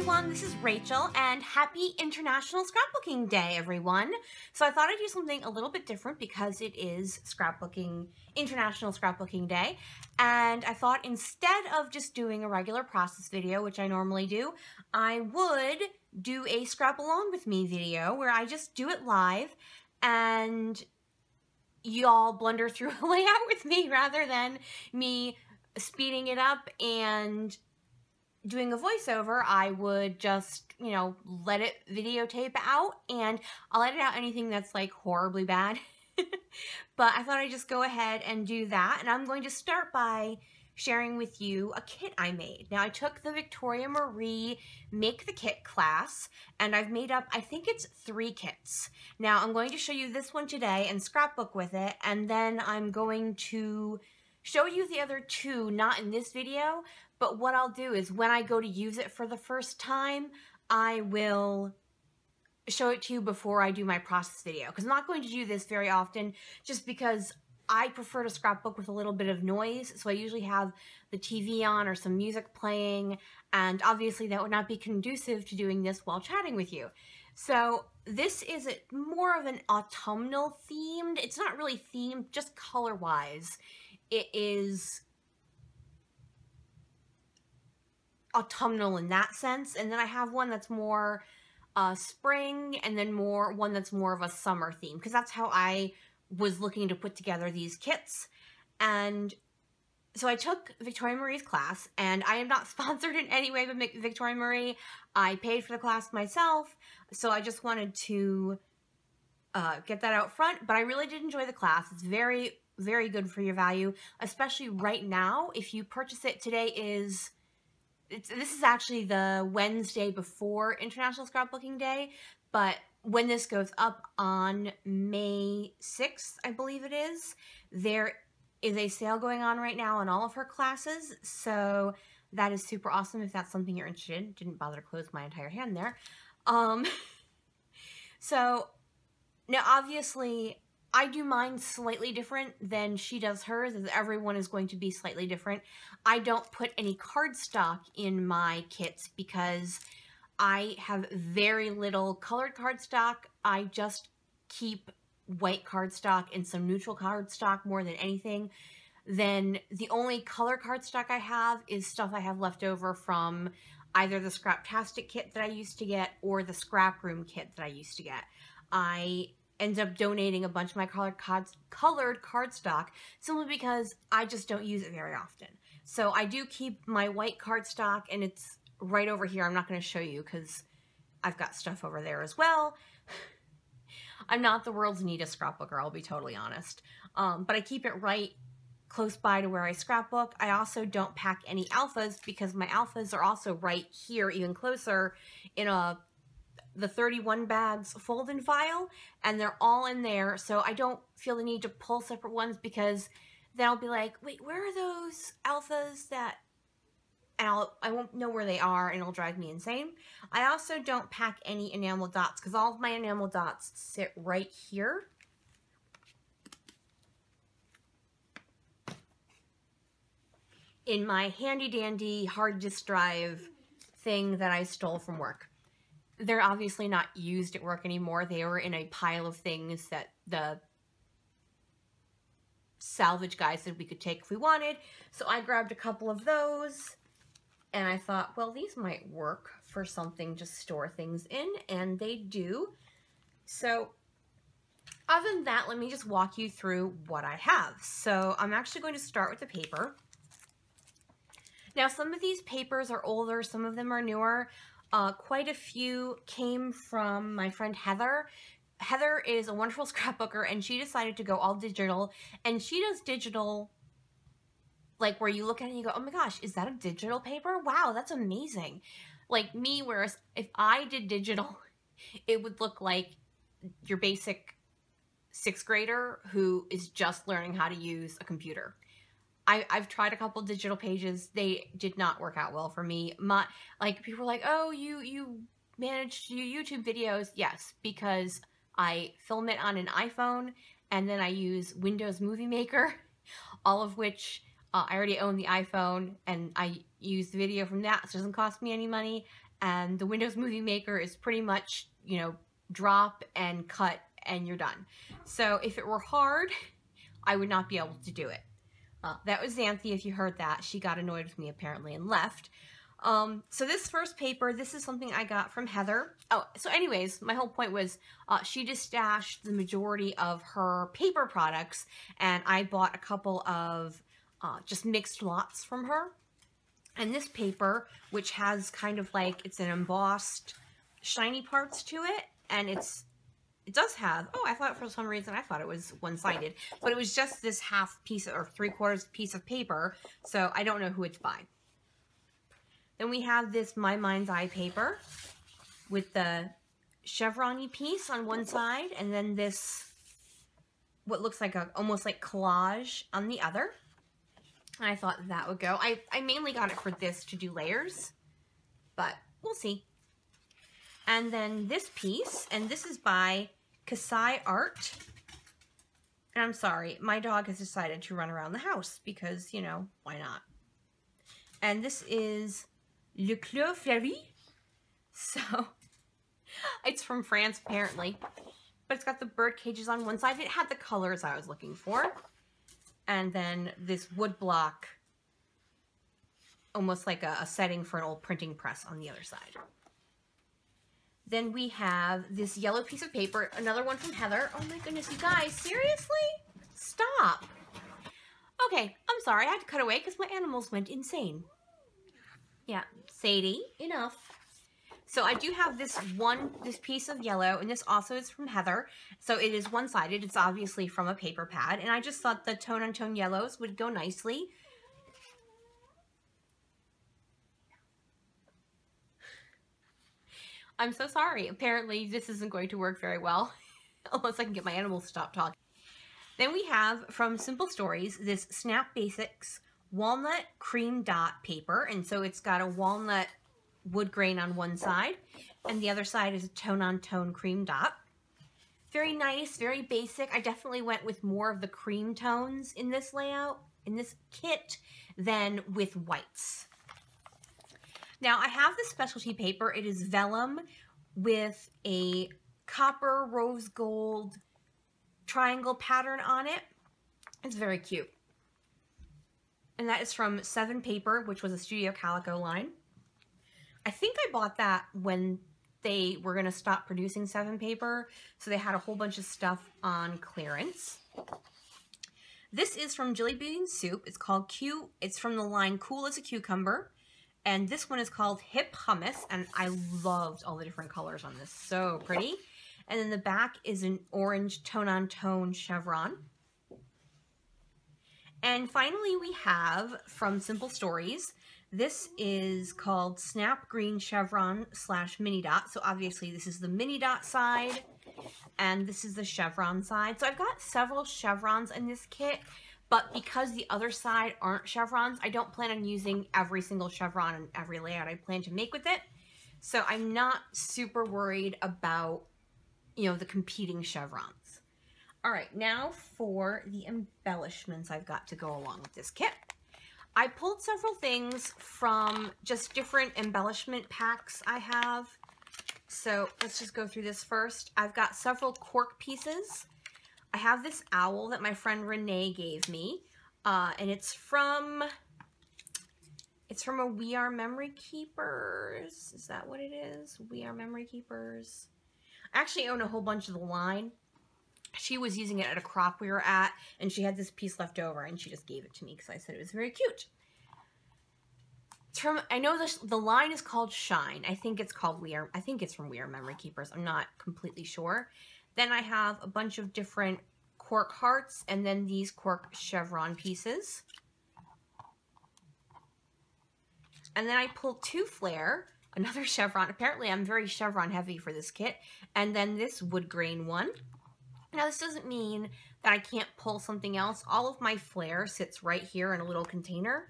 everyone, this is Rachel, and happy International Scrapbooking Day, everyone. So I thought I'd do something a little bit different because it is International Scrapbooking Day, and I thought instead of just doing a regular process video, which I normally do, I would do a scrap along with me video where I just do it live and y'all blunder through a layout with me rather than me speeding it up and doing a voiceover. I would just, let it videotape out, and I'll edit out anything that's like horribly bad. But I thought I'd just go ahead and do that, and I'm going to start by sharing with you a kit I made. Now, I took the Victoria Marie Make the Kit class, and I've made up, I think it's 3 kits. Now, I'm going to show you this one today and scrapbook with it, and then I'm going to show you the other 2, not in this video, but what I'll do is when I go to use it for the first time, I will show it to you before I do my process video. Because I'm not going to do this very often just because I prefer to scrapbook with a little bit of noise. So I usually have the TV on or some music playing, and obviously that would not be conducive to doing this while chatting with you. So this is more of an autumnal themed. It's not really themed, just color-wise. It is autumnal in that sense, and then I have one that's more spring, and then one that's more of a summer theme, because that's how I was looking to put together these kits. And so I took Victoria Marie's class, and I am not sponsored in any way by Victoria Marie. I paid for the class myself, so I just wanted to get that out front. But I really did enjoy the class. It's very, very good for your value, especially right now. If you purchase it, this is actually the Wednesday before International Scrapbooking Day, but when this goes up on May 6th, I believe it is, there is a sale going on right now on all of her classes, so that is super awesome if that's something you're interested in. Didn't bother to close my entire hand there. So, now obviously, I do mine slightly different than she does hers, as everyone is going to be slightly different. I don't put any cardstock in my kits because I have very little colored cardstock. I just keep white cardstock and some neutral cardstock more than anything. Then the only color cardstock I have is stuff I have left over from either the Scraptastic kit that I used to get or the Scrap Room kit that I used to get. I end up donating a bunch of my colored cardstock simply because I just don't use it very often. So I do keep my white cardstock, and it's right over here. I'm not going to show you because I've got stuff over there as well. I'm not the world's neatest scrapbooker, I'll be totally honest. But I keep it right close by to where I scrapbook. I also don't pack any alphas because my alphas are also right here, even closer, in the 31 bags fold-in file, and they're all in there, so I don't feel the need to pull separate ones because then I'll be like, wait, where are those alphas that, and I won't know where they are, and it'll drive me insane. I also don't pack any enamel dots because all of my enamel dots sit right here. In my handy-dandy hard disk drive thing that I stole from work. They're obviously not used at work anymore. They were in a pile of things that the salvage guy said we could take if we wanted. So I grabbed a couple of those, and I thought, well, these might work for something to store things in, and they do. So other than that, let me just walk you through what I have. So I'm actually going to start with the paper. Now, some of these papers are older, some of them are newer. Quite a few came from my friend Heather. Heather is a wonderful scrapbooker, and she decided to go all digital, and she does digital, like where you look at it and you go, oh my gosh, is that a digital paper? Wow, that's amazing. Like me, whereas if I did digital, it would look like your basic 6th grader who is just learning how to use a computer. I've tried a couple digital pages. They did not work out well for me. People were like, oh, you managed to do YouTube videos. Yes, because I film it on an iPhone, and then I use Windows Movie Maker, all of which I already own the iPhone, and I use the video from that, so it doesn't cost me any money. and the Windows Movie Maker is pretty much, you know, drop and cut and you're done. So if it were hard, I would not be able to do it. That was Xanthi, if you heard that. She got annoyed with me apparently and left. So this first paper, this is something I got from Heather. Oh, so anyways, my whole point was she just stashed the majority of her paper products, and I bought a couple of just mixed lots from her. And this paper, which has kind of like, it's an embossed shiny parts to it, and it does have, oh, I thought for some reason, I thought it was one-sided, but it was just this half piece or 3/4 piece of paper, so I don't know who it's by. Then we have this My Mind's Eye paper with the chevron-y piece on one side, and then this, what looks like a, almost like collage on the other. And I thought that would go. I mainly got it for this to do layers, but we'll see. And then this piece, and this is by Kasai Art. And I'm sorry, my dog has decided to run around the house because, you know, why not? And this is Le Clos Fleuri. So, it's from France apparently. But it's got the bird cages on one side. It had the colors I was looking for. And then this wood block, almost like a setting for an old printing press on the other side. Then we have this yellow piece of paper, another one from Heather. Oh my goodness, you guys, seriously? Stop. Okay, I'm sorry, I had to cut away because my animals went insane. Yeah, Sadie, enough. So I do have this piece of yellow, and this also is from Heather. So it is one-sided. It's obviously from a paper pad, and I just thought the tone-on-tone yellows would go nicely. I'm so sorry. Apparently this isn't going to work very well unless I can get my animals to stop talking. Then we have from Simple Stories this Snap Basics walnut cream dot paper, and so it's got a walnut wood grain on one side, and the other side is a tone-on-tone cream dot. Very nice, very basic. I definitely went with more of the cream tones in this layout, in this kit, than with whites. Now, I have this specialty paper. It is vellum with a copper rose gold triangle pattern on it. It's very cute. And that is from 7 Paper, which was a Studio Calico line. I think I bought that when they were going to stop producing 7 Paper, so they had a whole bunch of stuff on clearance. This is from Jelly Bean Soup. It's called Q. It's from the line Cool as a Cucumber. And this one is called Hip Hummus, and I loved all the different colors on this. So pretty. And then the back is an orange tone-on-tone chevron. And finally we have from Simple Stories, this is called Snap Green Chevron / Mini Dot. So obviously this is the mini dot side, and this is the chevron side. So I've got several chevrons in this kit, but because the other side aren't chevrons, I don't plan on using every single chevron and every layout I plan to make with it. So I'm not super worried about, you know, the competing chevrons. All right, now for the embellishments I've got to go along with this kit. I pulled several things from just different embellishment packs I have. So let's just go through this first. I've got several cork pieces. I have this owl that my friend Renee gave me, and it's from a We Are Memory Keepers. Is that what it is? We Are Memory Keepers. I actually own a whole bunch of the line. She was using it at a crop we were at, and she had this piece left over, and she just gave it to me because I said it was very cute. It's from, I know the line is called Shine. I think it's called I think it's from We Are Memory Keepers. I'm not completely sure. Then I have a bunch of different cork hearts, and then these cork chevron pieces. And then I pulled 2 flare, another chevron. Apparently I'm very chevron heavy for this kit. And then this wood grain one. Now this doesn't mean that I can't pull something else. All of my flare sits right here in a little container.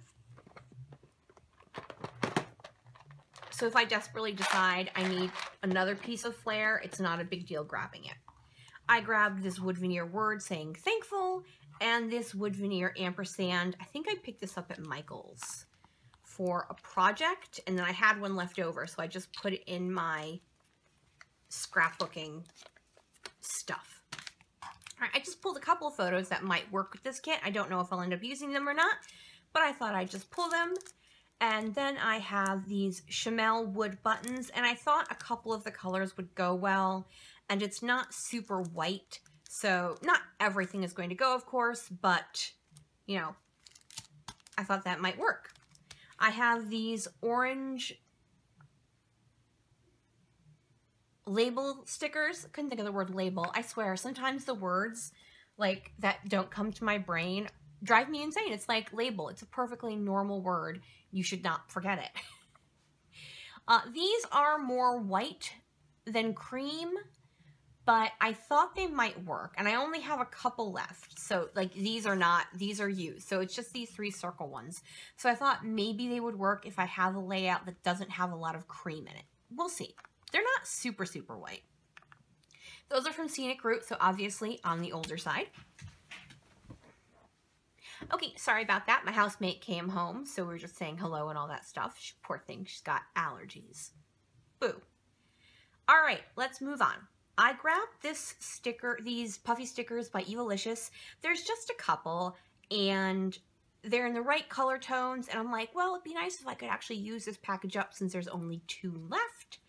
So if I desperately decide I need another piece of flare, it's not a big deal grabbing it. I grabbed this wood veneer word saying thankful, and this wood veneer ampersand. I think I picked this up at Michael's for a project, and then I had one left over, so I just put it in my scrapbooking stuff. All right, I just pulled a couple of photos that might work with this kit. I don't know if I'll end up using them or not, but I thought I'd just pull them. And then I have these Chamel wood buttons, and I thought a couple of the colors would go well, and it's not super white, so not everything is going to go, of course, but, you know, I thought that might work. I have these orange label stickers. Couldn't think of the word label. I swear, sometimes the words like that don't come to my brain drive me insane. It's like label. It's a perfectly normal word. You should not forget it. These are more white than cream, but I thought they might work, and I only have a couple left. So like these are used. So it's just these 3 circle ones. So I thought maybe they would work if I have a layout that doesn't have a lot of cream in it. We'll see. They're not super, super white. Those are from Scenic Route, so obviously on the older side. Okay, sorry about that. My housemate came home, so we were just saying hello and all that stuff. Poor thing, she's got allergies. Boo. All right, let's move on. I grabbed this sticker, these puffy stickers by Evilicious. There's just a couple, and they're in the right color tones, and I'm like, well, it'd be nice if I could actually use this package up since there's only 2 left.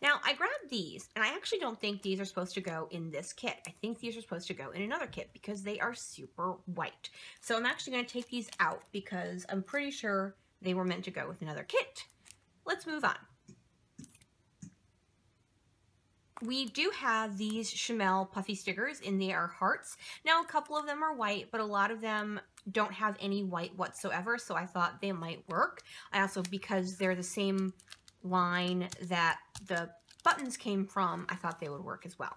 Now, I grabbed these, and I actually don't think these are supposed to go in this kit. I think these are supposed to go in another kit because they are super white. So I'm actually going to take these out because I'm pretty sure they were meant to go with another kit. Let's move on. We do have these Chamel puffy stickers, and they are hearts. Now, a couple of them are white, but a lot of them don't have any white whatsoever, so I thought they might work. I also, because they're the same line that the buttons came from, I thought they would work as well.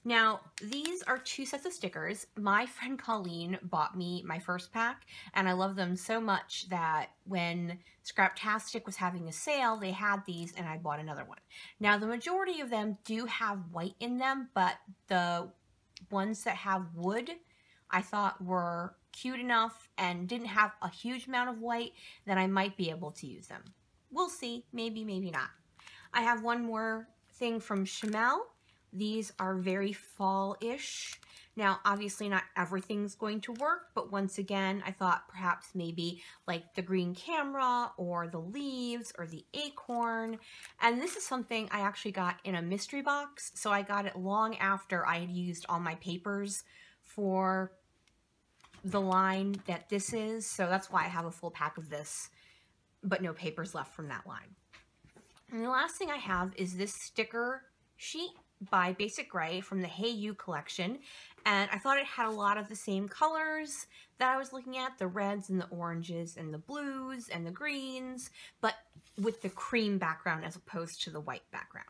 Now, these are 2 sets of stickers. My friend Colleen bought me my first pack, and I love them so much that when Scraptastic was having a sale, they had these, and I bought another one. Now, the majority of them do have white in them, but the ones that have wood, I thought were cute enough and didn't have a huge amount of white that I might be able to use them. We'll see. Maybe, maybe not. I have one more thing from Chamel. These are very fall-ish. Now, obviously not everything's going to work, but once again, I thought perhaps maybe like the green camera or the leaves or the acorn. And this is something I actually got in a mystery box. So I got it long after I had used all my papers for the line that this is. So that's why I have a full pack of this, but no papers left from that line. And the last thing I have is this sticker sheet by Basic Gray from the Hey You collection, and I thought it had a lot of the same colors that I was looking at, the reds and the oranges and the blues and the greens, but with the cream background as opposed to the white background.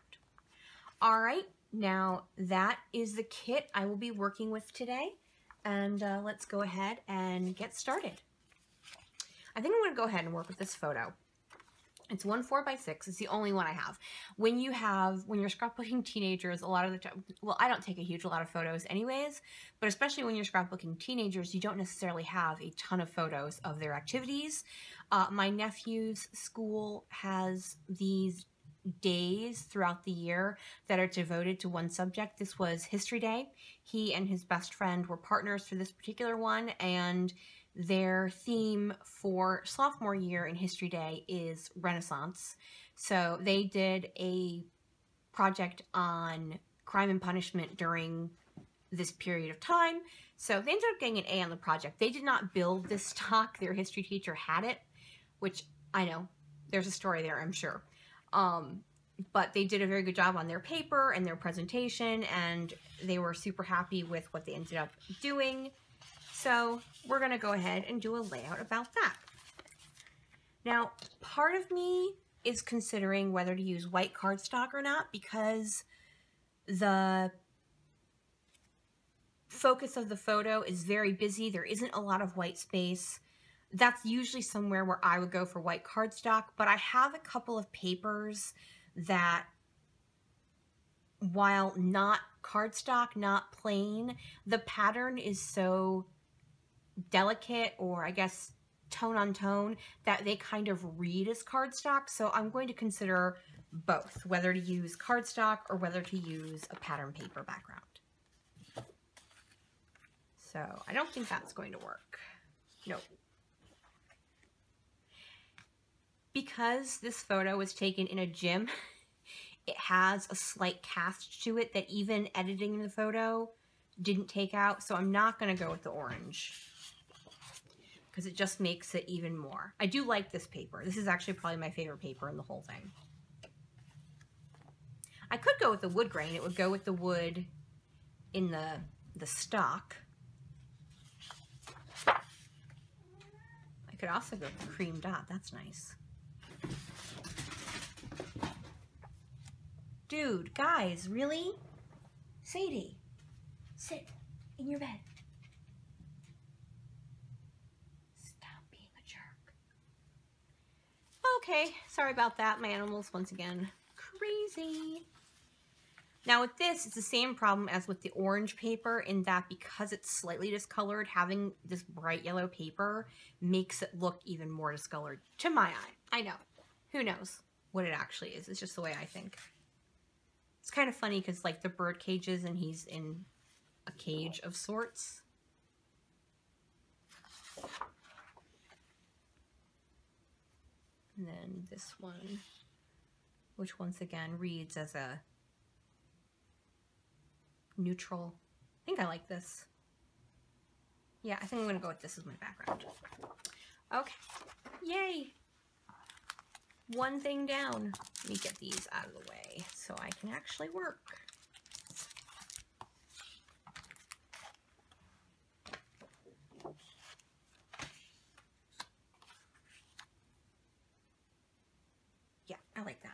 All right, now that is the kit I will be working with today, and let's go ahead and get started. I think I'm going to go ahead and work with this photo. It's 1 4x6. It's the only one I have. When you're scrapbooking teenagers, a lot of the time, well, I don't take a lot of photos anyways, but especially when you're scrapbooking teenagers, you don't necessarily have a ton of photos of their activities. My nephew's school has these days throughout the year that are devoted to one subject. This was History Day. He and his best friend were partners for this particular one, and their theme for sophomore year in History Day is Renaissance. So they did a project on crime and punishment during this period of time. So they ended up getting an A on the project. They did not build this stock. Their history teacher had it, which I know there's a story there, I'm sure. But they did a very good job on their paper and their presentation, and they were super happy with what they ended up doing. So we're going to go ahead and do a layout about that. Now, part of me is considering whether to use white cardstock or not because the focus of the photo is very busy. There isn't a lot of white space. That's usually somewhere where I would go for white cardstock, but I have a couple of papers that, while not cardstock, not plain, the pattern is so delicate, or I guess tone on tone that they kind of read as cardstock. So I'm going to consider both, whether to use cardstock or whether to use a pattern paper background. So I don't think that's going to work. No. Because this photo was taken in a gym, it has a slight cast to it that even editing the photo didn't take out. So I'm not going to go with the orange because it just makes it even more. I do like this paper. This is actually probably my favorite paper in the whole thing. I could go with the wood grain. It would go with the wood in the stock. I could also go with the cream dot. That's nice. Dude, guys, really? Sadie, sit in your bed. Stop being a jerk. Okay, sorry about that. My animals, once again, crazy. Now with this, it's the same problem as with the orange paper in that because it's slightly discolored, having this bright yellow paper makes it look even more discolored to my eye. I know. Who knows what it actually is? It's just the way I think. It's kind of funny because like the bird cages and he's in a cage of sorts. And then this one, which once again reads as a neutral. I think I like this. Yeah, I think I'm gonna go with this as my background. Okay, yay! One thing down. Let me get these out of the way so I can actually work. Yeah, I like that.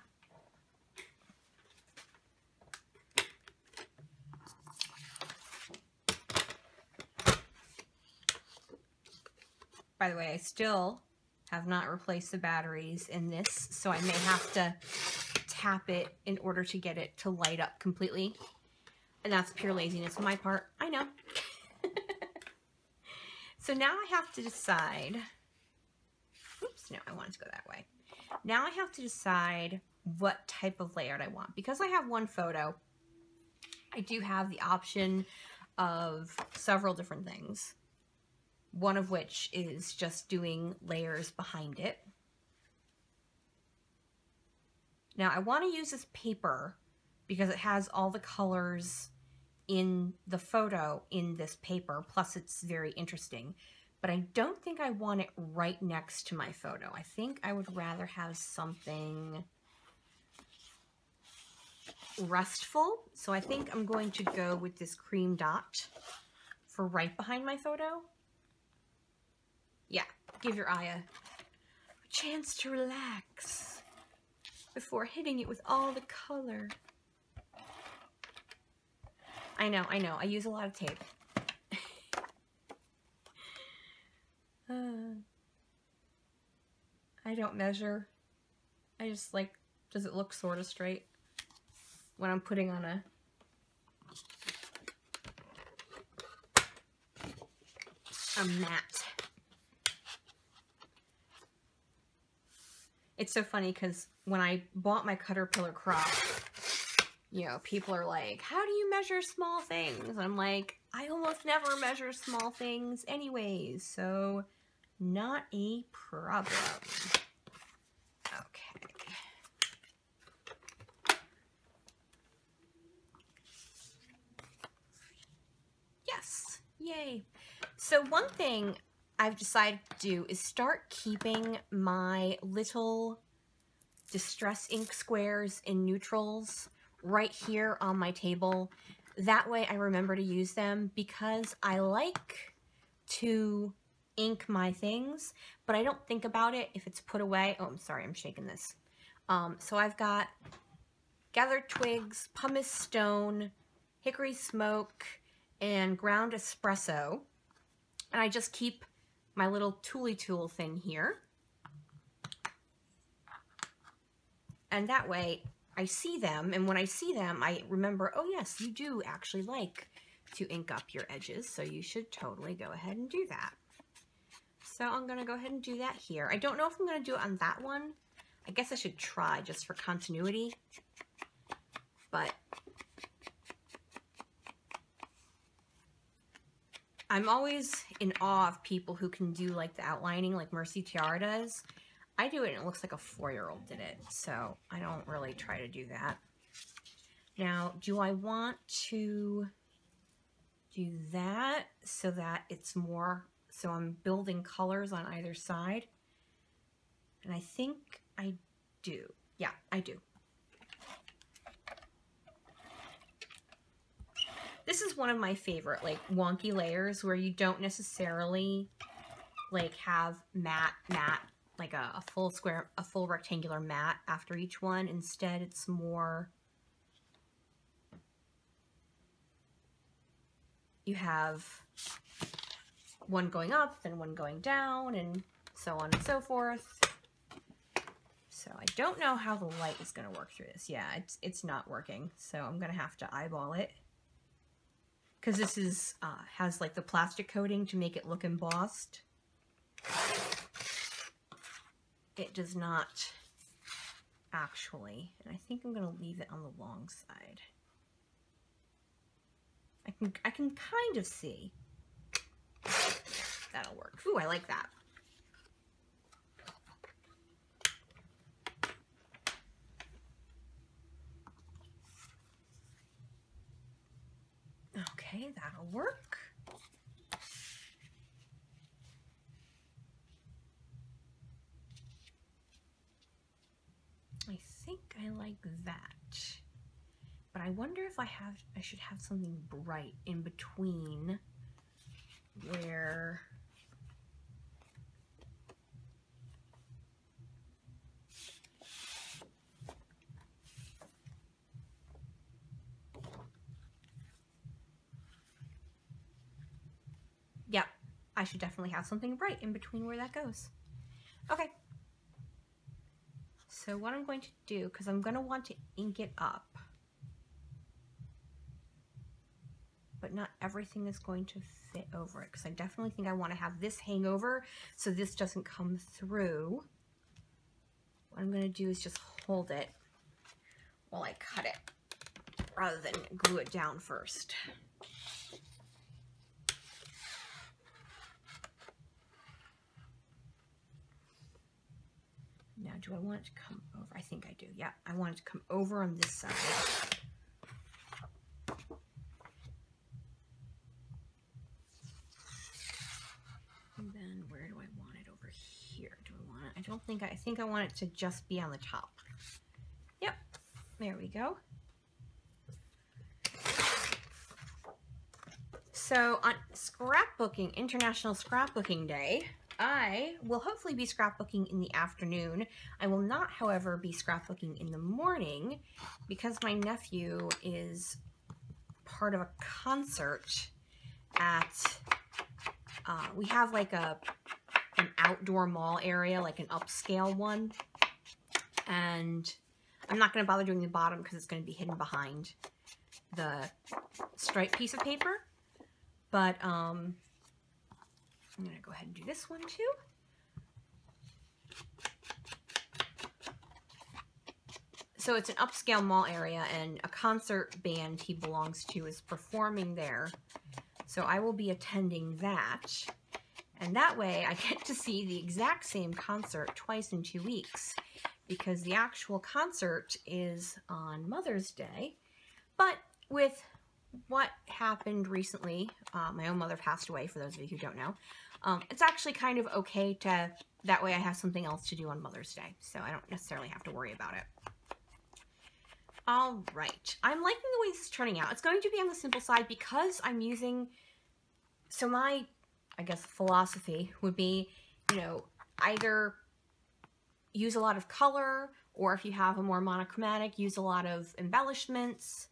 By the way, I still have not replaced the batteries in this, so I may have to tap it in order to get it to light up completely. And that's pure laziness on my part. I know. So now I have to decide. Oops, no, I wanted to go that way. Now I have to decide what type of layout I want. Because I have one photo, I do have the option of several different things. One of which is just doing layers behind it. Now I want to use this paper because it has all the colors in the photo in this paper, plus it's very interesting. But I don't think I want it right next to my photo. I think I would rather have something restful. So I think I'm going to go with this cream dot for right behind my photo. Yeah, give your eye a chance to relax before hitting it with all the color. I know, I use a lot of tape. I don't measure. I just like, does it look sort of straight when I'm putting on a mat. It's so funny because when I bought my Caterpillar crop, you know, people are like, how do you measure small things? I'm like, I almost never measure small things anyways, so not a problem. Okay. Yes, yay. So one thing I've decided to do is start keeping my little distress ink squares in neutrals right here on my table. That way I remember to use them because I like to ink my things, but I don't think about it if it's put away. Oh, I'm sorry, I'm shaking this. So I've got gathered twigs, pumice stone, hickory smoke, and ground espresso. And I just keep my little tooly tool thing here. And that way I see them, and when I see them, I remember, oh yes, you do actually like to ink up your edges, so you should totally go ahead and do that. So I'm going to go ahead and do that here. I don't know if I'm going to do it on that one. I guess I should try just for continuity. But I'm always in awe of people who can do like the outlining like Mercy Tiara does. I do it and it looks like a 4-year-old did it. So I don't really try to do that. Now, do I want to do that so that it's more, so I'm building colors on either side? And I think I do. Yeah, I do. This is one of my favorite like wonky layers where you don't necessarily like have matte, like a full square, a full rectangular mat after each one. Instead, it's more, you have one going up, then one going down, and so on and so forth. So I don't know how the light is going to work through this. Yeah, it's not working. So I'm going to have to eyeball it. Because this is has like the plastic coating to make it look embossed. It does not actually. And I think I'm going to leave it on the long side. I can kind of see. That'll work. Ooh, I like that. Okay, that'll work. I think I like that. But I wonder if I should have something bright in between where yep, I should definitely have something bright in between where that goes. Okay. So what I'm going to do, because I'm going to want to ink it up, but not everything is going to fit over it, because I definitely think I want to have this hang over so this doesn't come through. What I'm going to do is just hold it while I cut it, rather than glue it down first. Now, do I want it to come over? I think I do. Yeah, I want it to come over on this side. And then where do I want it over here? Do I want it? I don't think, I think I want it to just be on the top. Yep, there we go. So on scrapbooking, International Scrapbooking Day, I will hopefully be scrapbooking in the afternoon. I will not, however, be scrapbooking in the morning because my nephew is part of a concert at, we have like an outdoor mall area, like an upscale one. And I'm not going to bother doing the bottom because it's going to be hidden behind the striped piece of paper. But I'm going to go ahead and do this one too. So it's an upscale mall area, and a concert band he belongs to is performing there. So I will be attending that. And that way I get to see the exact same concert twice in 2 weeks, because the actual concert is on Mother's Day. But with what happened recently, my own mother passed away, for those of you who don't know. It's actually kind of okay to, that way I have something else to do on Mother's Day, so I don't necessarily have to worry about it. All right, I'm liking the way this is turning out. It's going to be on the simple side because I'm using, so my, I guess, philosophy would be, you know, either use a lot of color, or if you have a more monochromatic, use a lot of embellishments.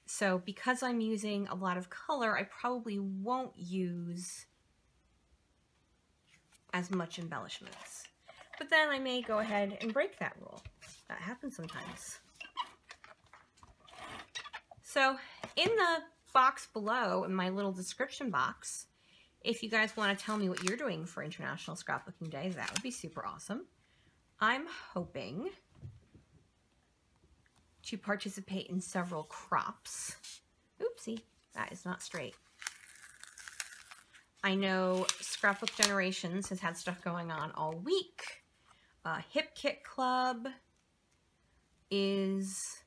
So because I'm using a lot of color, I probably won't use as much embellishments. But then I may go ahead and break that rule. That happens sometimes. So in the box below, in my little description box, if you guys want to tell me what you're doing for International Scrapbooking Day, that would be super awesome. I'm hoping to participate in several crops. Oopsie, that is not straight. I know Scrapbook Generations has had stuff going on all week. Hip Kit Club is...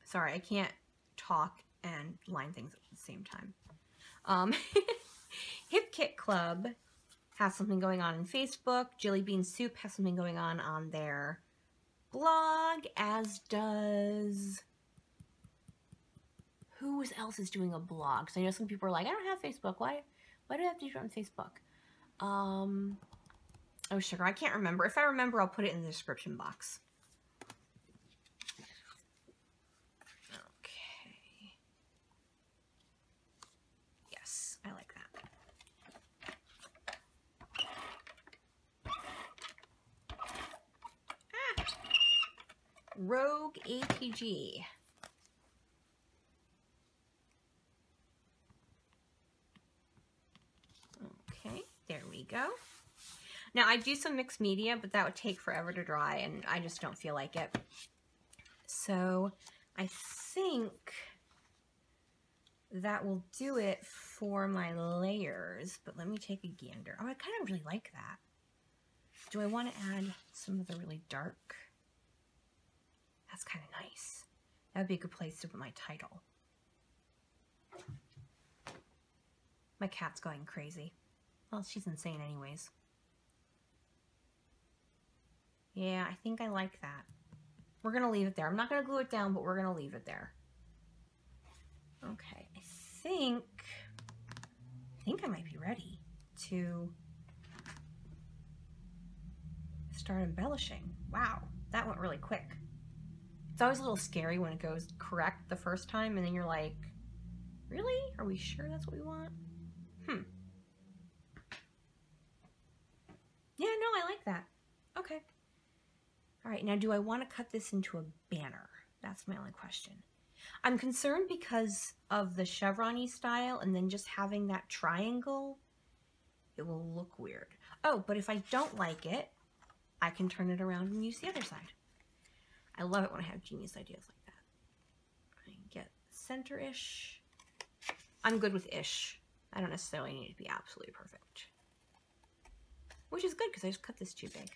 Sorry, I can't talk and line things at the same time. Hip Kit Club has something going on in Facebook. Jelly Bean Soup has something going on their blog, as does... Who else is doing a blog? Because I know some people are like, I don't have Facebook. Why do I have to do it on Facebook? Oh, sugar, I can't remember. If I remember, I'll put it in the description box. Okay. Yes, I like that. Rogue APG. Okay, there we go. Now I do some mixed media, but that would take forever to dry and I just don't feel like it. So I think that will do it for my layers, but let me take a gander. Oh, I kind of really like that. Do I want to add some of the really dark? That's kind of nice. That would be a good place to put my title. My cat's going crazy. Well, she's insane anyways. Yeah, I think I like that. We're going to leave it there. I'm not going to glue it down, but we're going to leave it there. Okay, I think I might be ready to start embellishing. Wow, that went really quick. It's always a little scary when it goes correct the first time and then you're like, really? Are we sure that's what we want? Yeah, no, I like that. Okay. All right, now do I want to cut this into a banner? That's my only question. I'm concerned because of the chevron-y style and then just having that triangle, it will look weird. Oh, but if I don't like it, I can turn it around and use the other side. I love it when I have genius ideas like that. I get center-ish. I'm good with ish. I don't necessarily need it to be absolutely perfect. Which is good because I just cut this too big.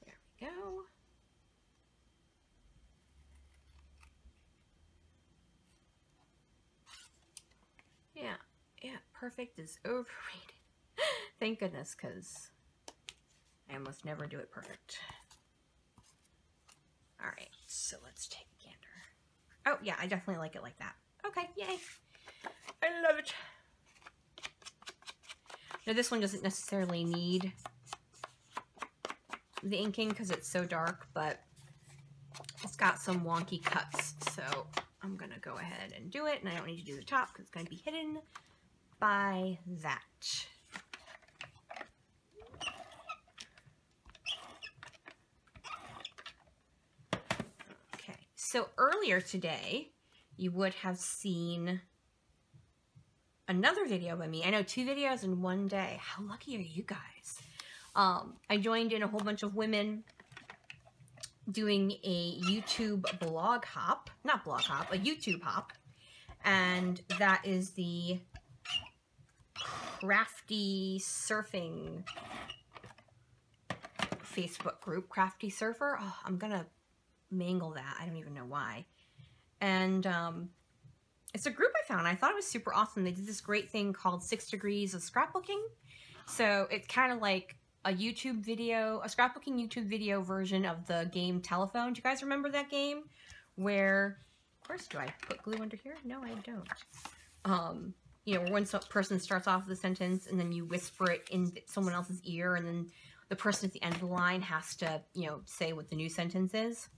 There we go. Yeah, perfect is overrated. Thank goodness, because I almost never do it perfect. All right, so let's take a gander. Oh, yeah, I definitely like it like that. Okay, yay. I love it. Now, this one doesn't necessarily need the inking because it's so dark, but it's got some wonky cuts, so I'm going to go ahead and do it, and I don't need to do the top because it's going to be hidden by that. Okay, so earlier today, you would have seen another video by me. I know 2 videos in one day. How lucky are you guys? I joined in a whole bunch of women doing a YouTube blog hop. Not blog hop, a YouTube hop. And that is the Crafty Surfing Facebook group. Crafty Surfer. Oh, I'm going to mangle that. I don't even know why. And it's a group I found. I thought it was super awesome. They did this great thing called 6 Degrees of Scrapbooking. So it's kind of like a YouTube video, a scrapbooking YouTube video version of the game Telephone. Do you guys remember that game? Where, of course, do I put glue under here? No, I don't. You know, when some person starts off with a sentence and then you whisper it in someone else's ear and then the person at the end of the line has to, you know, say what the new sentence is.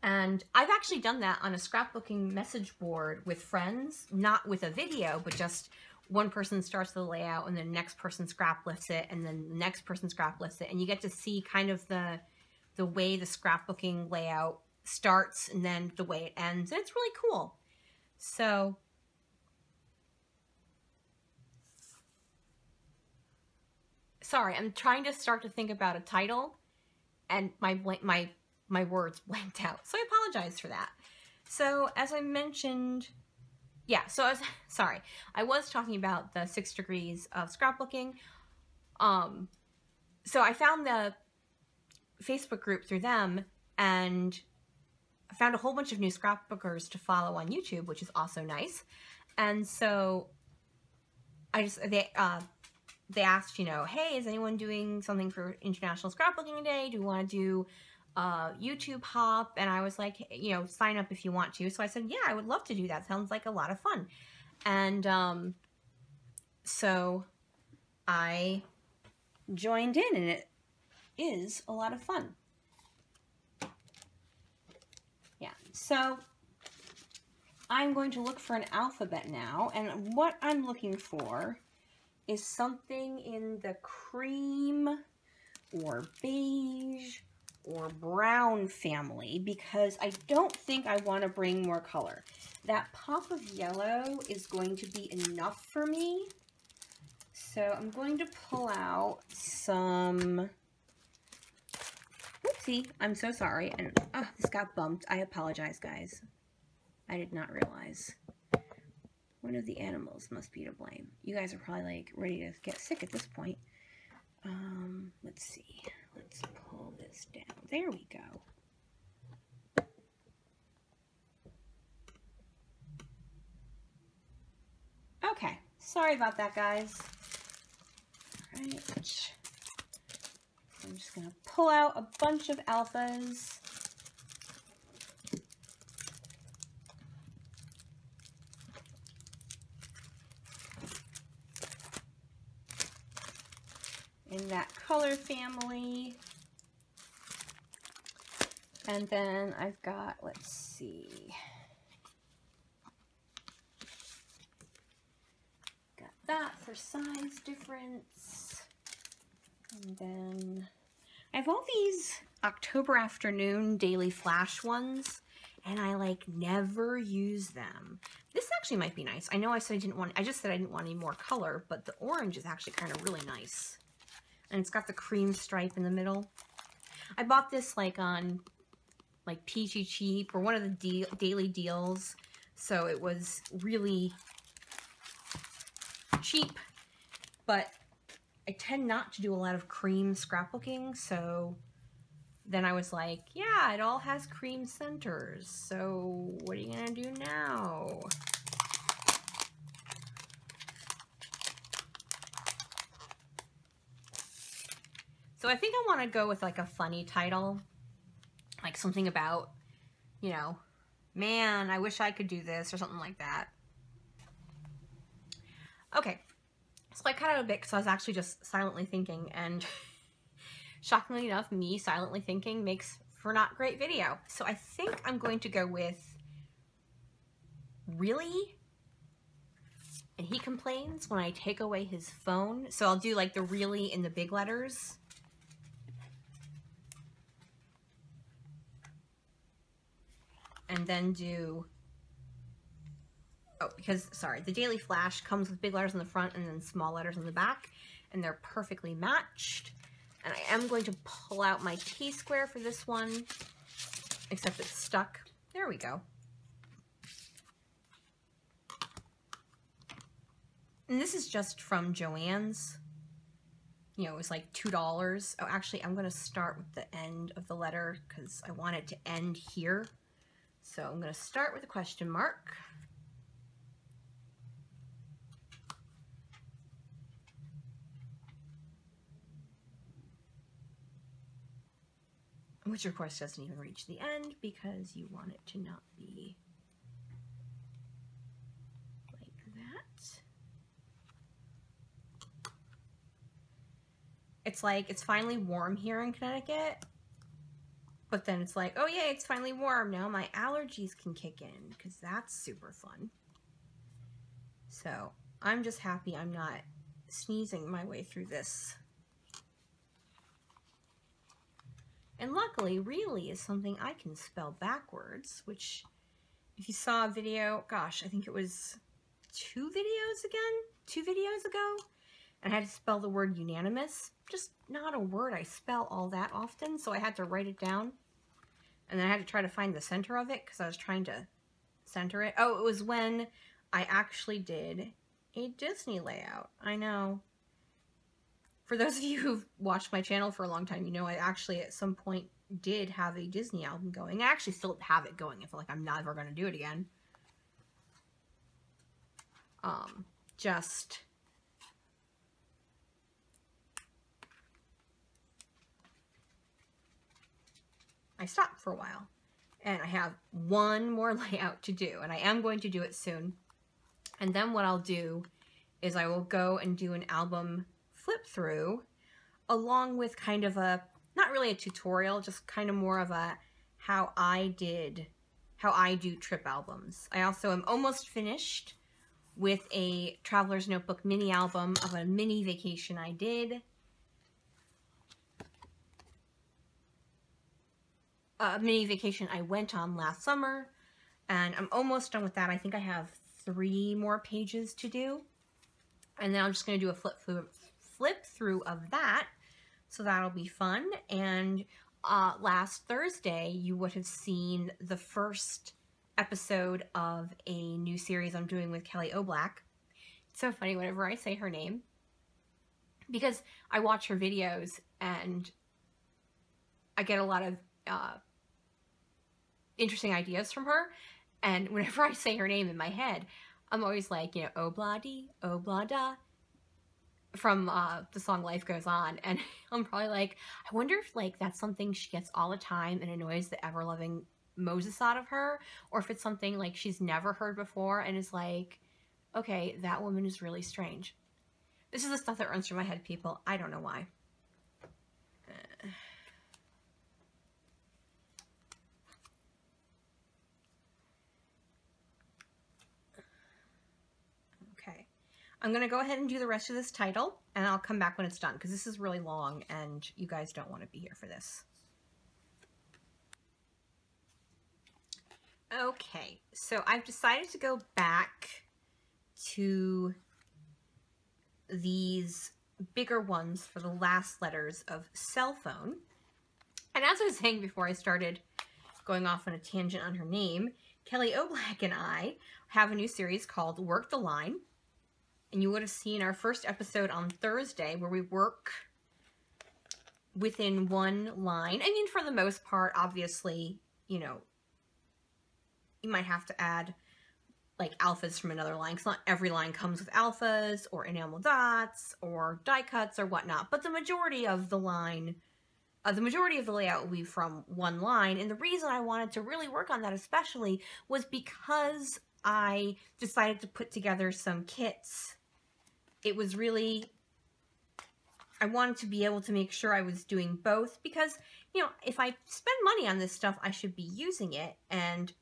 And I've actually done that on a scrapbooking message board with friends, not with a video, but just one person starts the layout and then the next person scrap lifts it and then the next person scrap lifts it. And you get to see kind of the the way the scrapbooking layout starts and then the way it ends. And it's really cool. So sorry, I'm trying to start to think about a title and my words blanked out. So I apologize for that. So as I mentioned, yeah, so I was talking about the 6 degrees of scrapbooking. So I found the Facebook group through them, and I found a whole bunch of new scrapbookers to follow on YouTube, which is also nice. And so they asked, you know, hey, is anyone doing something for International Scrapbooking Day? Do you want to do YouTube hop? And I was like, you know, sign up if you want to. So I said, yeah, I would love to do that. Sounds like a lot of fun. And so I joined in, and it is a lot of fun. Yeah, so I'm going to look for an alphabet now, and what I'm looking for is something in the cream or beige or brown family, because I don't think I want to bring more color. That pop of yellow is going to be enough for me. So I'm going to pull out some, oopsie, I'm so sorry, and this got bumped. I apologize, guys. I did not realize. One of the animals must be to blame. You guys are probably like ready to get sick at this point. Let's see. Let's pull this down. There we go. Okay. Sorry about that, guys. All right. I'm just going to pull out a bunch of alphas. In that color family. And then I've got, let's see. Got that for size difference. And then I have all these October afternoon daily flash ones, and I like never use them. This actually might be nice. I know I said I just said I didn't want any more color, but the orange is actually kind of really nice. And it's got the cream stripe in the middle. I bought this like on like Peachy Cheap or one of the daily deals. So it was really cheap, but I tend not to do a lot of cream scrapbooking. So then I was like, yeah, it all has cream centers. So what are you gonna do now? So I think I want to go with like a funny title, like something about, you know, man, I wish I could do this or something like that. Okay, so I cut out a bit because I was actually just silently thinking, and shockingly enough, me silently thinking makes for not great video. So I think I'm going to go with really, and he complains when I take away his phone. So I'll do like the really in the big letters. And then do, oh, because, sorry, the Daily Flash comes with big letters on the front and then small letters on the back, and they're perfectly matched. And I am going to pull out my T-square for this one, except it's stuck. There we go. And this is just from Joann's. You know, it was like $2. Oh, actually, I'm going to start with the end of the letter because I want it to end here. So I'm going to start with a question mark. Which of course doesn't even reach the end because you want it to not be like that. It's like, it's finally warm here in Connecticut. But then it's like, oh yeah, it's finally warm. Now my allergies can kick in because that's super fun. So I'm just happy I'm not sneezing my way through this. And luckily, really is something I can spell backwards, which if you saw a video, gosh, I think it was 2 videos ago, and I had to spell the word unanimous. Just not a word I spell all that often, so I had to write it down. And then I had to try to find the center of it because I was trying to center it. Oh, it was when I actually did a Disney layout. I know. For those of you who've watched my channel for a long time, you know I actually at some point did have a Disney album going. I actually still have it going. I feel like I'm never going to do it again. I stopped for a while. And I have one more layout to do. And I am going to do it soon. And then what I'll do is I will go and do an album flip through along with kind of a, not really a tutorial, just kind of more of a how I do trip albums. I also am almost finished with a Traveler's Notebook mini album of a mini vacation I did. A mini vacation I went on last summer, and I'm almost done with that. I think I have 3 more pages to do, and then I'm just going to do a flip through of that, so that'll be fun. And last Thursday, you would have seen the first episode of a new series I'm doing with Kelly Oblak. It's so funny whenever I say her name, because I watch her videos and I get a lot of interesting ideas from her, and whenever I say her name in my head, I'm always like, you know, oh blah dee, oh blah da, from the song Life Goes On. And I'm probably like, I wonder if like that's something she gets all the time and annoys the ever-loving Moses out of her, or if it's something like she's never heard before and is like, okay, that woman is really strange. This is the stuff that runs through my head, people. I don't know why. I'm going to go ahead and do the rest of this title, and I'll come back when it's done, because this is really long, and you guys don't want to be here for this. Okay, so I've decided to go back to these bigger ones for the last letters of cell phone. And as I was saying before I started going off on a tangent on her name, Kelly Oblak and I have a new series called Work the Line. And you would have seen our first episode on Thursday where we work within one line. I mean, for the most part, obviously, you know, you might have to add like alphas from another line, because not every line comes with alphas or enamel dots or die cuts or whatnot. But the majority of the line, the majority of the layout will be from one line. And the reason I wanted to really work on that especially was because I decided to put together some kits. It was really, I wanted to be able to make sure I was doing both, because, you know, if I spend money on this stuff, I should be using it. And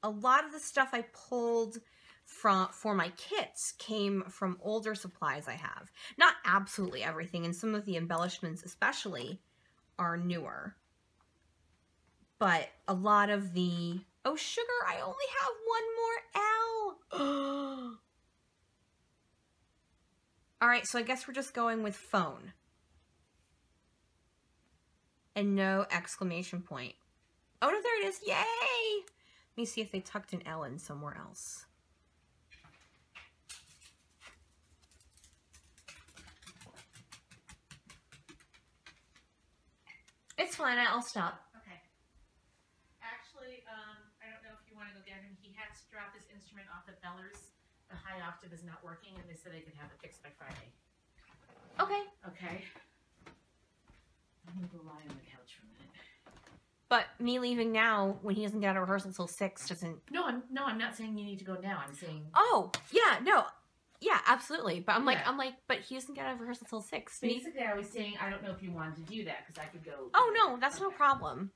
a lot of the stuff I pulled for my kits came from older supplies I have. Not absolutely everything, and some of the embellishments especially are newer. But a lot of the, oh sugar, I only have one more L. All right, so I guess we're just going with phone. And no exclamation point. Oh, no, there it is. Yay! Let me see if they tucked an L in somewhere else. It's fine. I'll stop. Okay. Actually, I don't know if you want to go get him. He has to drop his instrument off at Beller's. The high octave is not working, and they said they could have it fixed by Friday. Okay. Okay. I'm gonna go lie on the couch for a minute. But me leaving now, when he doesn't get out of rehearsal till 6, doesn't. No, I'm not saying you need to go now. I'm saying. Oh yeah, no, yeah, absolutely. But I'm Yeah. like, but he doesn't get out of rehearsal till 6. Basically, I was saying I don't know if you wanted to do that because I could go. Oh no, that's no problem.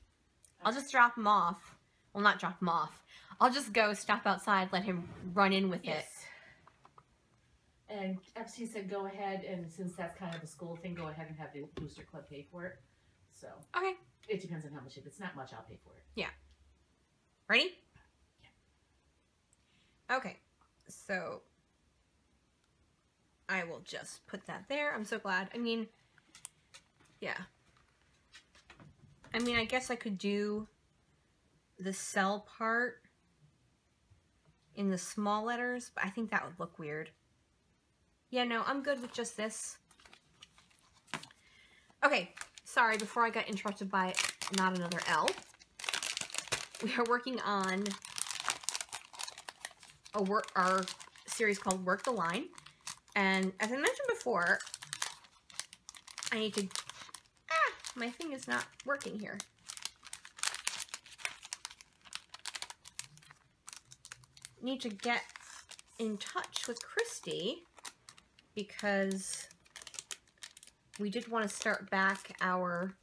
I'll just drop him off. Well, not drop him off. I'll just go stop outside, let him run in with it. And Epstein said, go ahead, and since that's kind of a school thing, go ahead and have the booster club pay for it. So Okay. it depends on how much. If it's not much, I'll pay for it. Yeah. Ready? Yeah. Okay. So I will just put that there. I'm so glad. I mean, yeah. I mean, I guess I could do the cell part in the small letters, but I think that would look weird. Yeah, no, I'm good with just this. Okay, sorry, before I got interrupted by not another L. We are working on our series called Work the Line. And as I mentioned before, I need to... my thing is not working here. Need to get in touch with Christy because we did want to start back our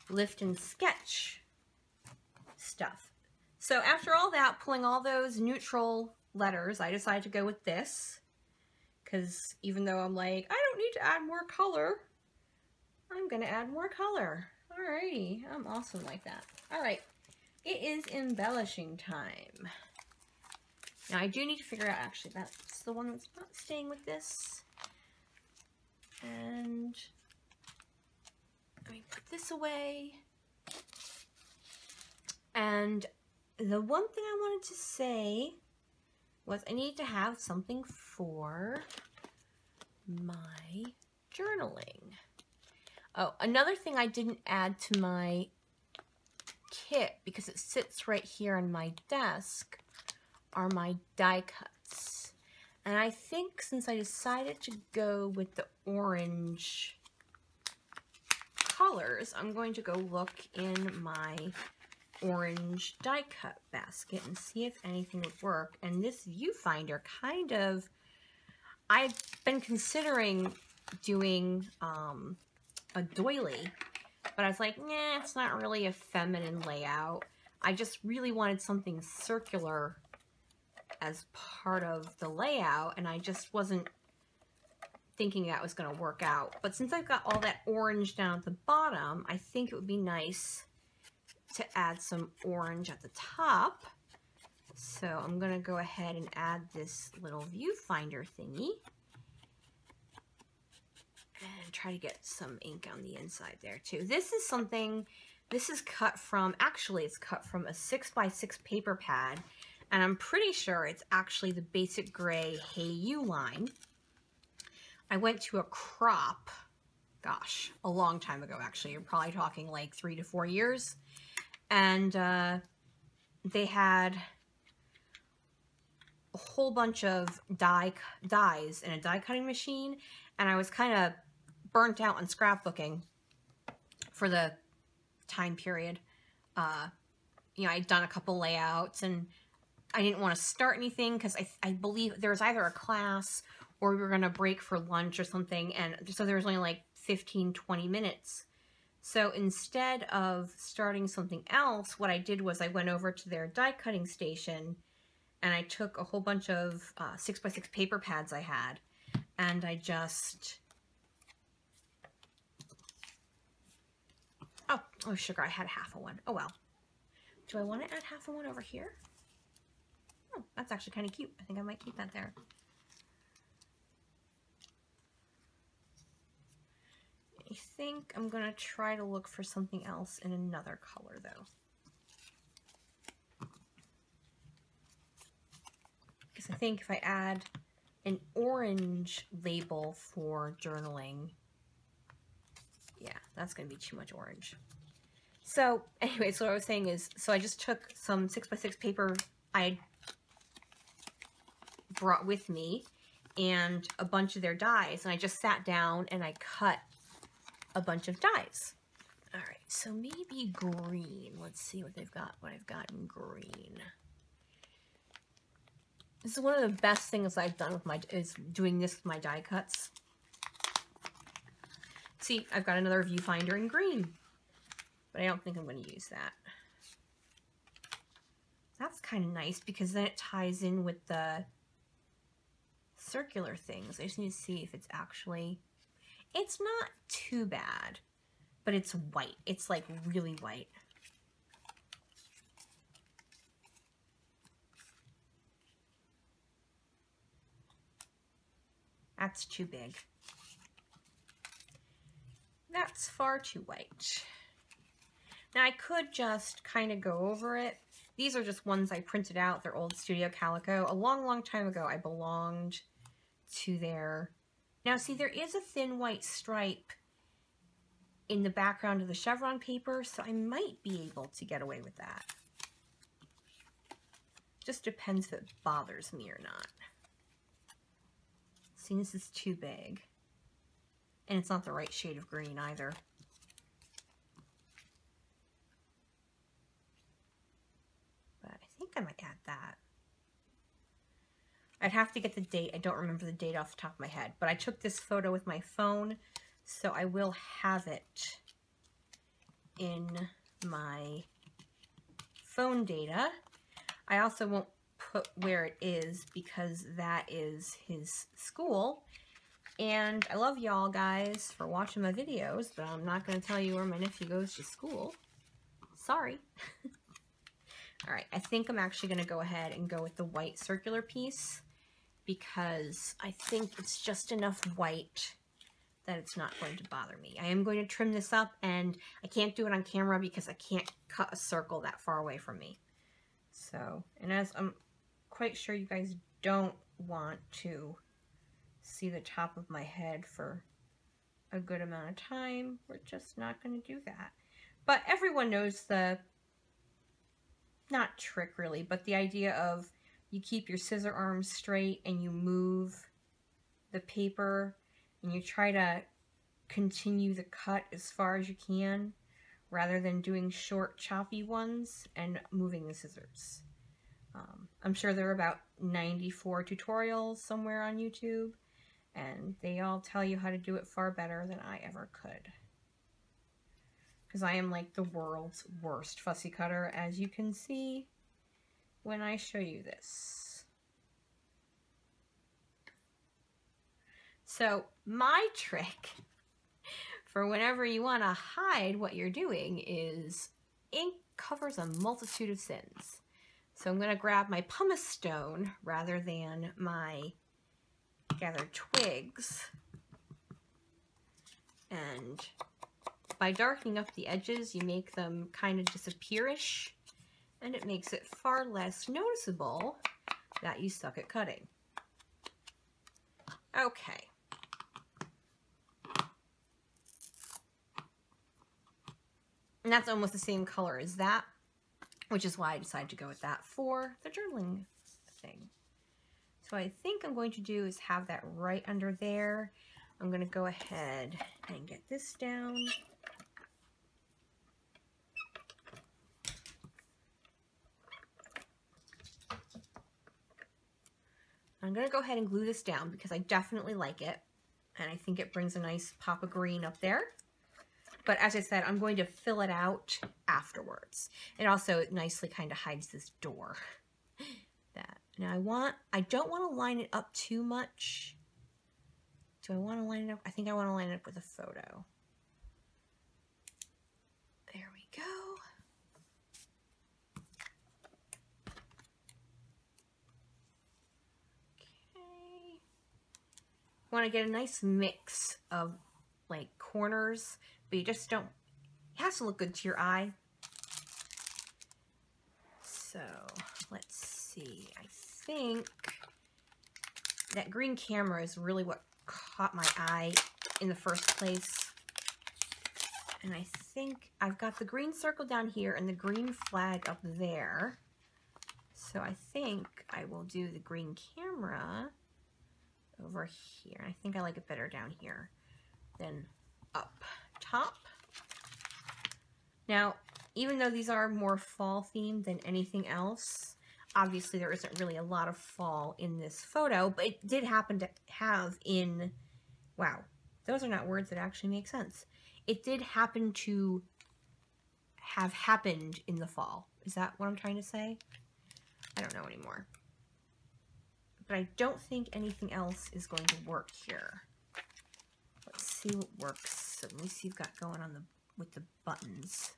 lift and sketch stuff. So after all that, pulling all those neutral letters, I decided to go with this because even though I'm like, I don't need to add more color, I'm going to add more color. Alrighty, I'm awesome like that. Alright, it is embellishing time. Now I do need to figure out, actually, that's the one that's not staying with this. And let me put this away. And the one thing I wanted to say was I need to have something for my journaling. Oh, another thing I didn't add to my kit because it sits right here on my desk are my die cuts. And I think since I decided to go with the orange colors, I'm going to go look in my orange die cut basket and see if anything would work. And this viewfinder kind of, I've been considering doing a doily, but I was like, nah, it's not really a feminine layout. I just really wanted something circular as part of the layout, and I just wasn't thinking that was going to work out. But since I've got all that orange down at the bottom, I think it would be nice to add some orange at the top. So I'm going to go ahead and add this little viewfinder thingy and try to get some ink on the inside there too. This is something, this is cut from, actually it's cut from a 6x6 paper pad, and I'm pretty sure it's actually the basic gray Hey You line. I went to a crop, gosh, a long time ago actually. You're probably talking like 3 to 4 years. And they had a whole bunch of dies in a die cutting machine, and I was kind of burnt out on scrapbooking for the time period. You know, I'd done a couple layouts, and I didn't want to start anything because I believe there was either a class or we were going to break for lunch or something, and so there was only like 15-20 minutes. So instead of starting something else, what I did was I went over to their die cutting station and I took a whole bunch of 6x6 paper pads I had, and I just... Oh, sugar, I had half of one. Oh, well. Do I want to add half of one over here? Oh, that's actually kind of cute. I think I might keep that there. I think I'm going to try to look for something else in another color, though. Because I think if I add an orange label for journaling, yeah, that's going to be too much orange. So, anyway, so what I was saying is, so I just took some 6x6 paper I brought with me and a bunch of their dies, and I just sat down and I cut a bunch of dies. All right, so maybe green. Let's see what they've got, what I've got in green. This is one of the best things I've done with my, is doing this with my die cuts. See, I've got another viewfinder in green, but I don't think I'm going to use that. That's kind of nice because then it ties in with the circular things. I just need to see if it's actually, it's not too bad, but but it's white. It's like really white. That's too big. That's far too white. Now I could just kind of go over it. These are just ones I printed out. They're old Studio Calico. A long, long time ago, I belonged to their... Now see, there is a thin white stripe in the background of the chevron paper, so I might be able to get away with that. Just depends if it bothers me or not. See, this is too big. And it's not the right shade of green either. But I think I might add that. I'd have to get the date. I don't remember the date off the top of my head. But I took this photo with my phone, so I will have it in my phone data. I also won't put where it is because that is his school. And I love y'all guys for watching my videos, but I'm not going to tell you where my nephew goes to school. Sorry. Alright, I think I'm actually going to go ahead and go with the white circular piece because I think it's just enough white that it's not going to bother me. I am going to trim this up, and I can't do it on camera because I can't cut a circle that far away from me. So, and as I'm quite sure you guys don't want to see the top of my head for a good amount of time, we're just not going to do that. But everyone knows the, not trick really, but the idea of you keep your scissor arms straight and you move the paper and you try to continue the cut as far as you can rather than doing short choppy ones and moving the scissors. I'm sure there are about 94 tutorials somewhere on YouTube, and they all tell you how to do it far better than I ever could. Because I am like the world's worst fussy cutter, as you can see when I show you this. So my trick for whenever you want to hide what you're doing is ink covers a multitude of sins. So I'm going to grab my pumice stone rather than my gathered twigs. And by darkening up the edges, you make them kind of disappearish, and it makes it far less noticeable that you suck at cutting. Okay. And that's almost the same color as that, which is why I decided to go with that for the journaling thing. So what I think I'm going to do is have that right under there. I'm going to go ahead and get this down. I'm going to go ahead and glue this down because I definitely like it. And I think it brings a nice pop of green up there. But as I said, I'm going to fill it out afterwards. It also nicely kind of hides this door. Now I don't want to line it up too much. Do I want to line it up? I think I want to line it up with a photo. There we go. Okay. I want to get a nice mix of like corners, but you just don't, it has to look good to your eye. So let's see, I think that green camera is really what caught my eye in the first place. And I think I've got the green circle down here and the green flag up there. So I think I will do the green camera over here. I think I like it better down here than up top. Now, even though these are more fall themed than anything else, obviously there isn't really a lot of fall in this photo, but it did happen to have in, wow, those are not words that actually make sense. It did happen to have happened in the fall. Is that what I'm trying to say? I don't know anymore. But I don't think anything else is going to work here. Let's see what works. So let me see what we've got going on with the buttons.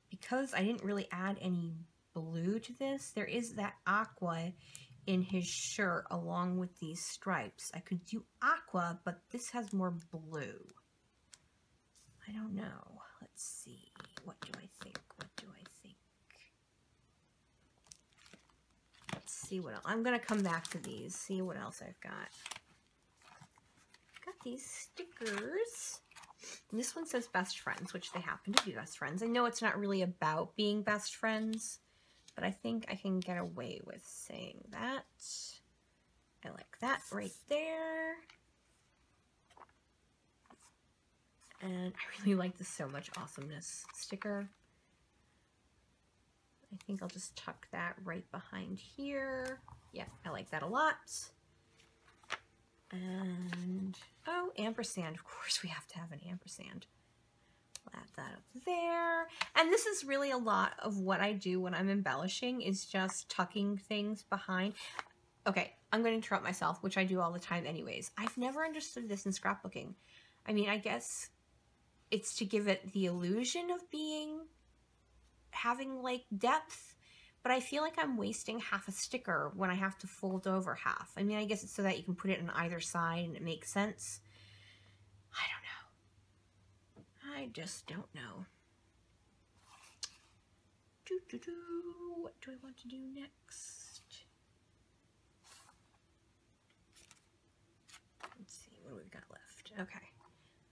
Because I didn't really add any blue to this, there is that aqua in his shirt along with these stripes. I could do aqua, but this has more blue. I don't know. Let's see. What do I think? What do I think? Let's see what else. I'm going to come back to these, see what else I've got. Got these stickers. And this one says best friends, which they happen to be best friends. I know it's not really about being best friends, but I think I can get away with saying that. I like that right there. And I really like the So Much Awesomeness sticker. I think I'll just tuck that right behind here. Yeah, I like that a lot. And, oh, ampersand. Of course we have to have an ampersand. I'll add that up there. And this is really a lot of what I do when I'm embellishing, is just tucking things behind. Okay, I'm going to interrupt myself, which I do all the time anyways. I've never understood this in scrapbooking. I mean, I guess it's to give it the illusion of having like depth, but I feel like I'm wasting half a sticker when I have to fold over half. I mean, I guess it's so that you can put it on either side and it makes sense. I don't know. I just don't know. What do I want to do next? Let's see, what do we got left? Okay,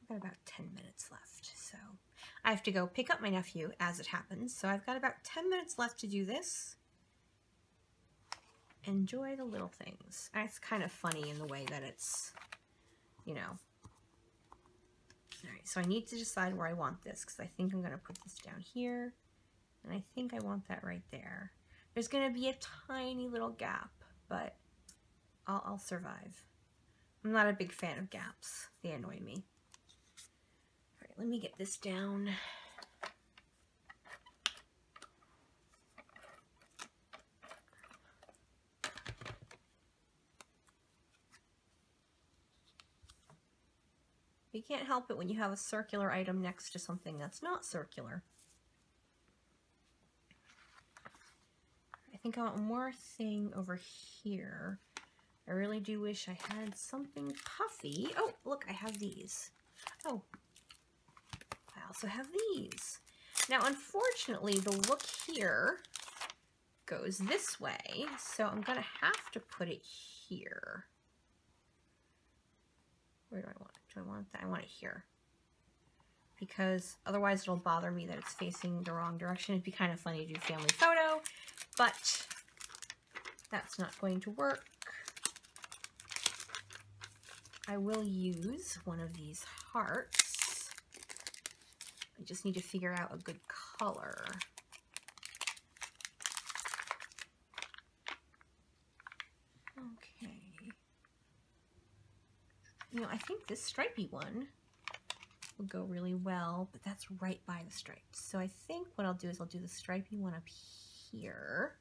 I've got about 10 minutes left, so I have to go pick up my nephew as it happens. So I've got about 10 minutes left to do this. Enjoy the little things. And it's kind of funny in the way that it's, you know. All right, so I need to decide where I want this, because I think I'm going to put this down here. And I think I want that right there. There's going to be a tiny little gap, but I'll survive. I'm not a big fan of gaps. They annoy me. All right, let me get this down. You can't help it when you have a circular item next to something that's not circular. I think I want one more thing over here. I really do wish I had something puffy. Oh, look, I have these. Oh, I also have these. Now, unfortunately, the look here goes this way, so I'm going to have to put it here. Where do I want it? Do I want that? I want it here. Because otherwise it'll bother me that it's facing the wrong direction. It'd be kind of funny to do family photo, but that's not going to work. I will use one of these hearts. I just need to figure out a good color. Okay. You know, I think this stripey one will go really well, but that's right by the stripes. So I think what I'll do is I'll do the stripey one up here.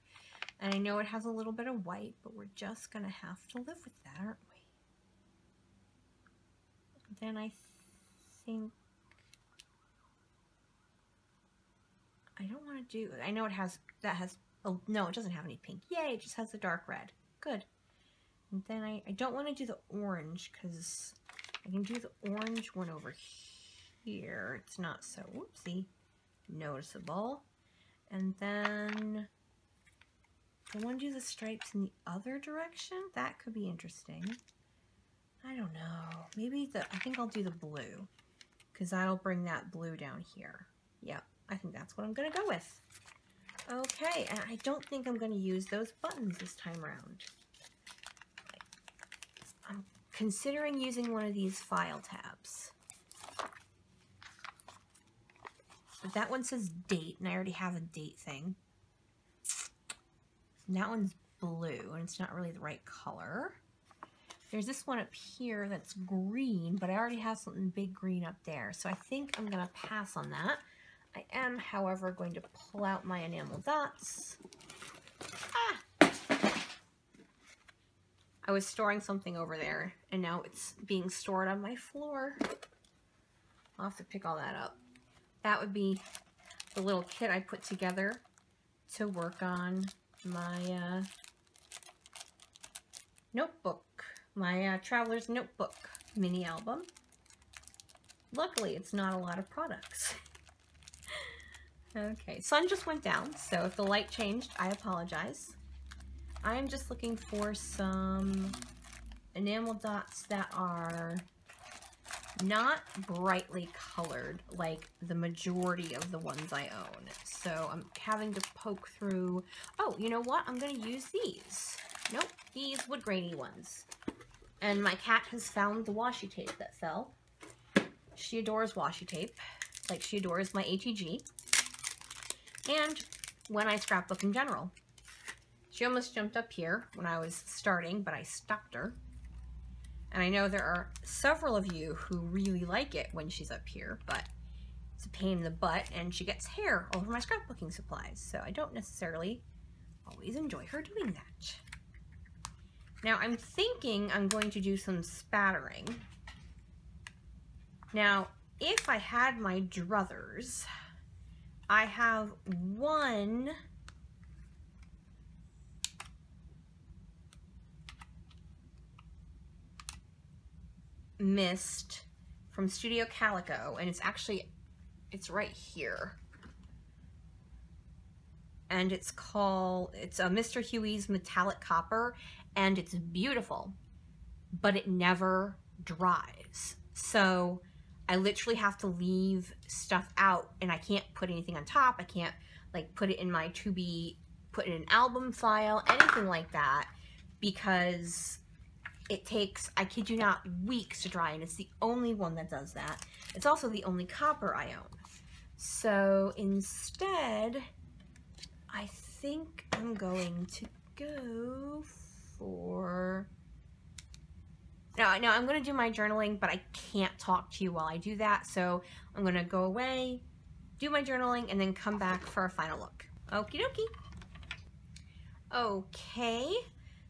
And I know it has a little bit of white, but we're just going to have to live with that, aren't we? Then I think I don't want to do, I know it has, that has, oh no, it doesn't have any pink. Yay, it just has the dark red. Good. And then I don't want to do the orange because I can do the orange one over here. It's not so, whoopsie, noticeable. And then I want to do the stripes in the other direction. That could be interesting. I don't know. Maybe I think I'll do the blue because that'll bring that blue down here. Yep, I think that's what I'm going to go with. Okay, and I don't think I'm going to use those buttons this time around. I'm considering using one of these file tabs. But that one says date, and I already have a date thing. And that one's blue, and it's not really the right color. There's this one up here that's green, but I already have something big green up there. So I think I'm going to pass on that. I am, however, going to pull out my enamel dots. Ah! I was storing something over there, and now it's being stored on my floor. I'll have to pick all that up. That would be the little kit I put together to work on my notebook, my traveler's notebook mini album. Luckily, it's not a lot of products. Okay, sun just went down, so if the light changed, I apologize. I am just looking for some enamel dots that are not brightly colored like the majority of the ones I own. So I'm having to poke through. Oh, you know what? I'm going to use these. Nope, these wood grainy ones. And my cat has found the washi tape that fell. She adores washi tape, like she adores my ATG. And when I scrapbook in general. She almost jumped up here when I was starting, but I stopped her. And I know there are several of you who really like it when she's up here, but it's a pain in the butt, and she gets hair all over my scrapbooking supplies, so I don't necessarily always enjoy her doing that. Now, I'm thinking I'm going to do some spattering. Now, if I had my druthers, I have one mist from Studio Calico, and it's right here. And it's a Mr. Huey's Metallic Copper, and it's beautiful, but it never dries. So I literally have to leave stuff out, and I can't put anything on top. I can't like put it in my put it in an album file, anything like that, because it takes, I kid you not, weeks to dry, and it's the only one that does that. It's also the only copper I own. So instead, I think I'm going to go for... No, I'm going to do my journaling, but I can't talk to you while I do that, so I'm going to go away, do my journaling, and then come back for a final look. Okie dokie. Okay,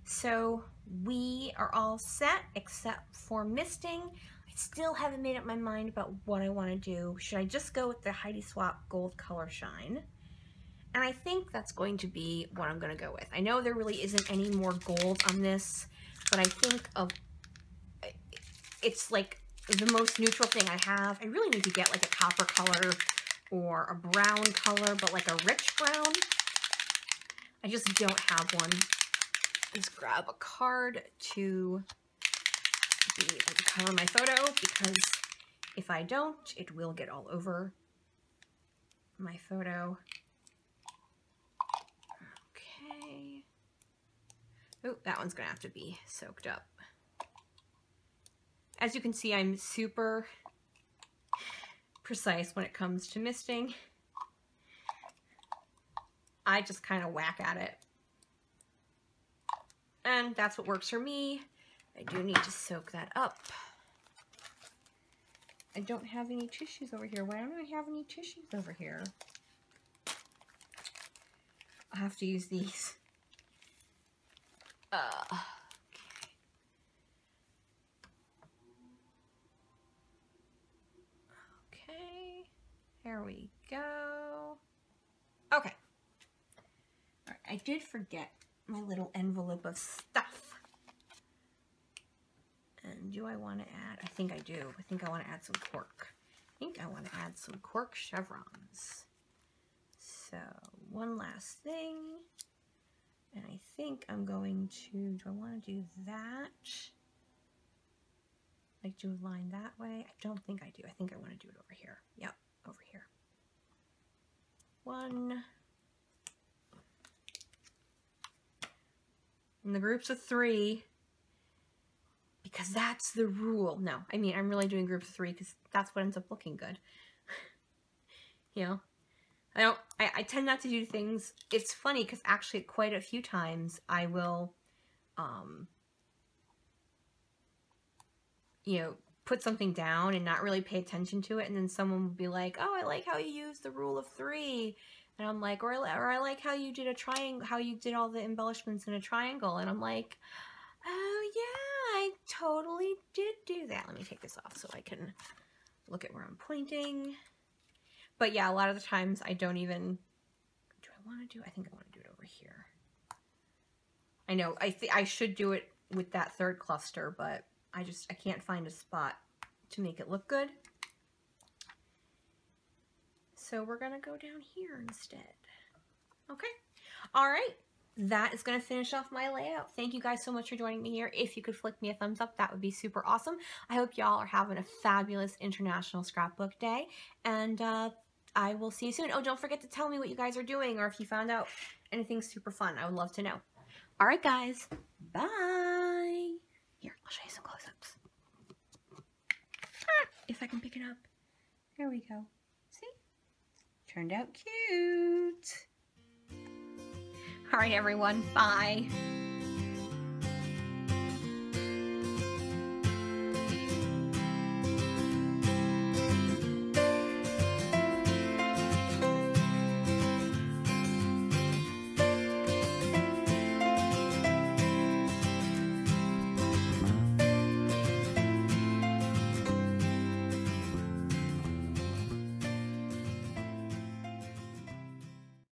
so we are all set except for misting. I still haven't made up my mind about what I want to do. Should I just go with the Heidi Swapp Gold Color Shine? And I think that's going to be what I'm going to go with. I know there really isn't any more gold on this, but I think it's like the most neutral thing I have. I really need to get like a copper color or a brown color, but like a rich brown. I just don't have one. Let's grab a card to cover my photo, because if I don't, it will get all over my photo. Okay. Oh, that one's gonna have to be soaked up. As you can see, I'm super precise when it comes to misting. I just kind of whack at it. And that's what works for me. I do need to soak that up. I don't have any tissues over here. Why don't I have any tissues over here? I'll have to use these. Okay. There we go. Okay. All right, I did forget my little envelope of stuff. And do I want to add? I think I do. I think I want to add some cork. I think I want to add some cork chevrons. So one last thing. And I think I'm going to, do I want to do that? Like do a line that way? I don't think I do. I think I want to do it over here. Yep, over here. One. In the groups of 3, because that's the rule. No, I mean, I'm really doing groups of 3 because that's what ends up looking good. You know, I tend not to do things. It's funny because actually quite a few times I will, you know, put something down and not really pay attention to it. And then someone will be like, oh, I like how you use the rule of 3. And I'm like, or I like how you did a triangle, how you did all the embellishments in a triangle. And I'm like, oh yeah, I totally did do that. Let me take this off so I can look at where I'm pointing. But yeah, a lot of the times I don't even, do I want to do, I think I want to do it over here. I know, I should do it with that third cluster, but I can't find a spot to make it look good. So we're gonna go down here instead. Okay, all right. That is going to finish off my layout. Thank you guys so much for joining me here. If you could flick me a thumbs up, that would be super awesome. I hope y'all are having a fabulous International Scrapbook Day, and I will see you soon. Oh, don't forget to tell me what you guys are doing, or if you found out anything super fun. I would love to know. All right, guys. Bye. Here, I'll show you some close-ups. If I can pick it up. There we go. See? Turned out cute. All right, everyone. Bye.